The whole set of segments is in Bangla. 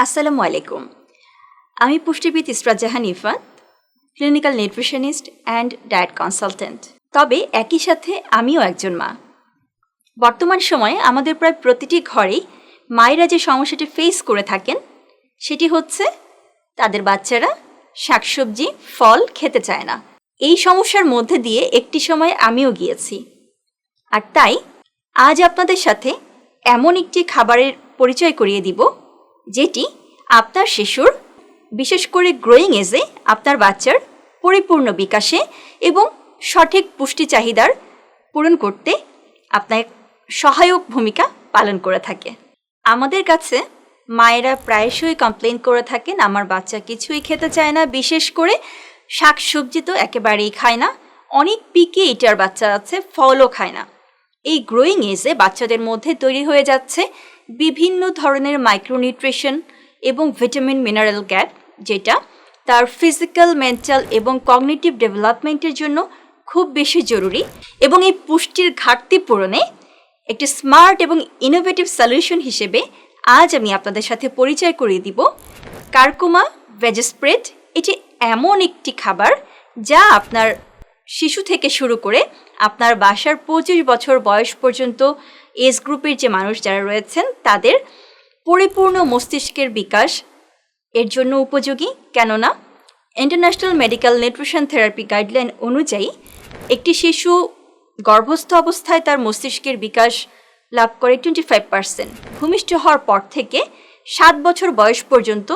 আসসালামু আলাইকুম। আমি পুষ্টিবিদ Israt Jahan Ifat, clinical nutritionist and diet consultant. তবে একই সাথে আমিও একজন মা। বর্তমান সময়ে আমাদের প্রায় প্রতিটি ঘরেই মায়েরা যে সমস্যাটি ফেস করে থাকেন সেটি হচ্ছে তাদের বাচ্চারা শাকসবজি, ফল খেতে চায় না। এই সমস্যার মধ্যে দিয়ে একটি সময় আমিও গিয়েছি। আর তাই আজ আপনাদের সাথে এমন একটি খাবারের পরিচয় করিয়ে দিব যেটি আপনার শিশুর, বিশেষ করে গ্রোয়িং এজে আপনার বাচ্চার পরিপূর্ণ বিকাশে এবং সঠিক পুষ্টি চাহিদার পূরণ করতে আপনার সহায়ক ভূমিকা পালন করে থাকে। আমাদের কাছে মায়েরা প্রায়শই কমপ্লেন করে থাকেন, আমার বাচ্চা কিছুই খেতে চায় না, বিশেষ করে শাকসবজি তো একেবারেই খায় না, অনেক পিকি ইটার বাচ্চা আছে, ফলও খায় না। এই গ্রোয়িং এজে বাচ্চাদের মধ্যে তৈরি হয়ে যাচ্ছে বিভিন্ন ধরনের মাইক্রোনিউট্রিশন এবং ভিটামিন মিনারেল গ্যাপ, যেটা তার ফিজিক্যাল, মেন্টাল এবং কগনিটিভ ডেভেলপমেন্টের জন্য খুব বেশি জরুরি। এবং এই পুষ্টির ঘাটতি পূরণে একটি স্মার্ট এবং ইনোভেটিভ সলিউশন হিসেবে আজ আমি আপনাদের সাথে পরিচয় করিয়ে দিব কারকুমা ভেজ স্প্রেড। এটি এমন একটি খাবার যা আপনার শিশু থেকে শুরু করে আপনার বাসার 25 বছর বয়স পর্যন্ত এজ গ্রুপের যে মানুষ যারা রয়েছেন তাদের পরিপূর্ণ মস্তিষ্কের বিকাশ এর জন্য উপযোগী। কেননা international medical nutrition therapy guideline অনুযায়ী একটি শিশু গর্ভস্থ অবস্থায় তার মস্তিষ্কের বিকাশ লাভ করে 25%। ভূমিষ্ঠ হওয়ার পর থেকে 7 বছর বয়স পর্যন্ত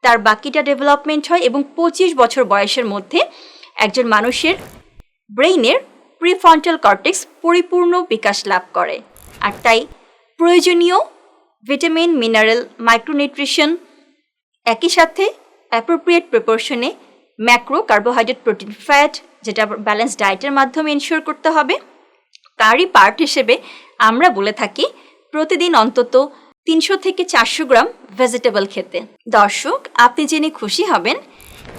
তার বাকিটা ডেভেলপমেন্ট হয় এবং 25 বছর বয়সের মধ্যে একজন মানুষের ব্রেইনের প্রিফ্রন্টাল কর্টেক্স পরিপূর্ণ বিকাশ লাভ করে। আর তাই প্রয়োজনীয় ভিটামিন, মিনারেল, মাইক্রোনিউট্রিশন, একই সাথে অ্যাপ্রোপ্রিয়েট প্রপোর্শনে ম্যাক্রো, কার্বোহাইড্রেট, প্রোটিন, ফ্যাট, যেটা ব্যালেন্স ডায়েটের মাধ্যমে ইনশিওর করতে হবে। তারই পার্ট হিসেবে আমরা বলে থাকি প্রতিদিন অন্তত 300 থেকে 400 গ্রাম ভেজিটেবল খেতে। দর্শক, আপনি জেনে খুশি হবেন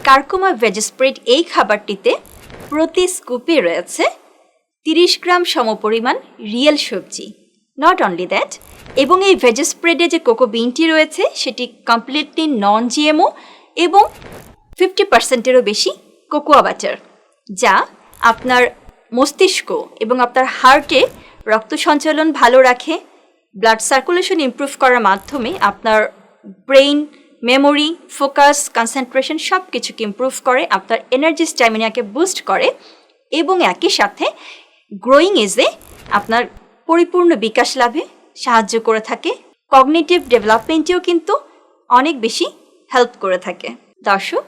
কারকুমা ভেজ স্প্রেড এই খাবারটিতে প্রতি স্কুপে রয়েছে 30 গ্রাম সমপরিমাণ রিয়েল সবজি। নট অনলি দ্যাট, এবং এই ভেজ স্প্রেডে যে কোকো বিনটি রয়েছে সেটি কমপ্লিটলি নন জিএমও এবং 50%-এরও বেশি কোকোয়া বাটার, যা আপনার মস্তিষ্ক এবং আপনার হার্টে রক্ত সঞ্চালন ভালো রাখে, ব্লাড সার্কুলেশন ইমপ্রুভ করার মাধ্যমে আপনার ব্রেইন, মেমোরি, ফোকাস, কনসেন্ট্রেশন সব কিছুকে ইমপ্রুভ করে, আপনার এনার্জি, স্ট্যামিনাকে বুস্ট করে এবং একই সাথে গ্রোয়িং এজে আপনার পরিপূর্ণ বিকাশ লাভে সাহায্য করে থাকে। কগনিটিভ ডেভেলপমেন্টেও কিন্তু অনেক বেশি হেল্প করে থাকে। দর্শক,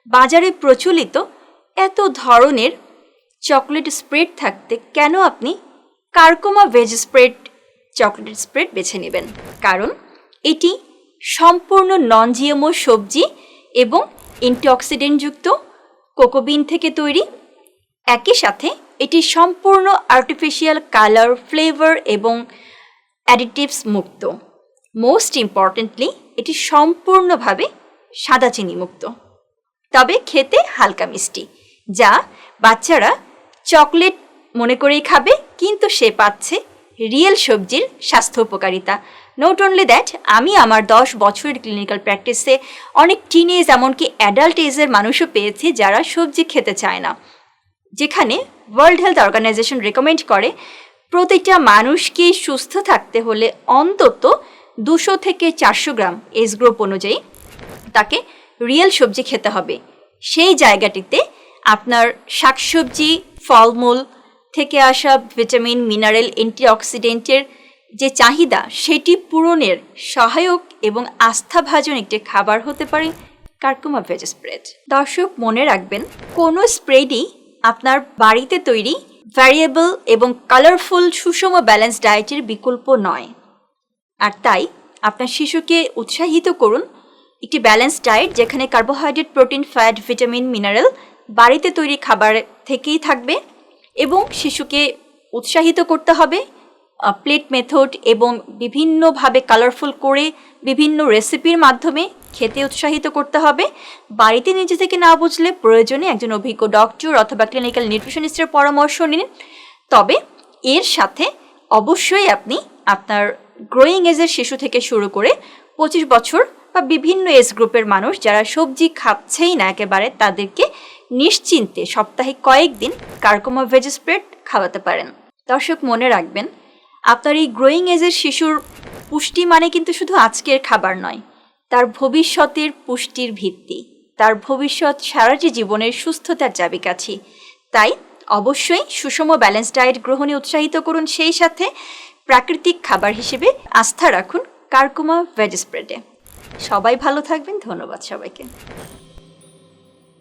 বাজারে প্রচলিত এত ধরনের চকলেট স্প্রেড থাকতে কেন আপনি curcuma veg spread chocolate spread বেছে নেবেন? কারণ এটি সম্পূর্ণ নন জিএমও সবজি এবং অ্যান্টিঅক্সিডেন্টযুক্ত কোকোবিন থেকে তৈরি। একই সাথে এটি সম্পূর্ণ আর্টিফিশিয়াল কালার, ফ্লেভার এবং অ্যাডিটিভস মুক্ত। মোস্ট ইম্পর্টেন্টলি এটি সম্পূর্ণভাবে সাদা চিনি মুক্ত, তবে খেতে হালকা মিষ্টি, যা বাচ্চারা চকলেট মনে করেই খাবে, কিন্তু সে পাচ্ছে রিয়েল সবজির স্বাস্থ্য উপকারিতা। নট অনলি দ্যাট, আমি আমার 10 বছরের ক্লিনিক্যাল প্র্যাকটিসে অনেক টিনেজ, এমনকি অ্যাডাল্ট এজের মানুষও পেয়েছি যারা সবজি খেতে চায় না, যেখানে ওয়ার্ল্ড হেলথ অর্গানাইজেশন রেকমেন্ড করে প্রতিটা মানুষকে সুস্থ থাকতে হলে অন্তত 200 থেকে 400 গ্রাম এজ গ্রুপ অনুযায়ী তাকে রিয়েল সবজি খেতে হবে। সেই জায়গাটিতে আপনার শাকসবজি, ফলমূল থেকে আসা ভিটামিন, মিনারেল, অ্যান্টিঅক্সিডেন্টের যে চাহিদা সেটি পূরণের সহায়ক এবং আস্থাভাজন একটি খাবার হতে পারে কারকুমা ভেজ স্প্রেড। দর্শক, মনে রাখবেন কোনো স্প্রেডই আপনার বাড়িতে তৈরি ভ্যারিয়েবল এবং কালারফুল সুষম ব্যালেন্স ডায়েটের বিকল্প নয়। আর তাই আপনার শিশুকে উৎসাহিত করুন একটি ব্যালেন্স ডায়েট যেখানে carbohydrate, protein, fat, vitamin, mineral বাড়িতে তৈরি খাবার থেকেই থাকবে। এবং শিশুকে উৎসাহিত করতে হবে প্লেট মেথড এবং বিভিন্নভাবে কালারফুল করে বিভিন্ন রেসিপির মাধ্যমে খেতে উৎসাহিত করতে হবে। বাড়িতে নিজে থেকে না বুঝলে প্রয়োজনে একজন অভিজ্ঞ ডক্টর অথবা ক্লিনিক্যাল নিউট্রিশনিস্টের পরামর্শ নিন। তবে এর সাথে অবশ্যই আপনি আপনার গ্রোয়িং এজের শিশু থেকে শুরু করে 25 বছর বা বিভিন্ন এজ গ্রুপের মানুষ যারা সবজি খাচ্ছেই না একেবারে, তাদেরকে নিশ্চিন্তে সপ্তাহে কয়েকদিন কার্কুমা ভেজ স্প্রেড খাওয়াতে পারেন। দর্শক মনে রাখবেন, আপনার এই গ্রোয়িং এজের শিশুর পুষ্টি মানে কিন্তু শুধু আজকের খাবার নয়, তার ভবিষ্যতের পুষ্টির ভিত্তি, তার ভবিষ্যৎ সারাটি জীবনের সুস্থতার চাবিকাঠি। তাই অবশ্যই সুষম ব্যালেন্স ডায়েট গ্রহণে উৎসাহিত করুন, সেই সাথে প্রাকৃতিক খাবার হিসেবে আস্থা রাখুন কার্কুমা ভেজ স্প্রেডে। সবাই ভালো থাকবেন, ধন্যবাদ সবাইকে।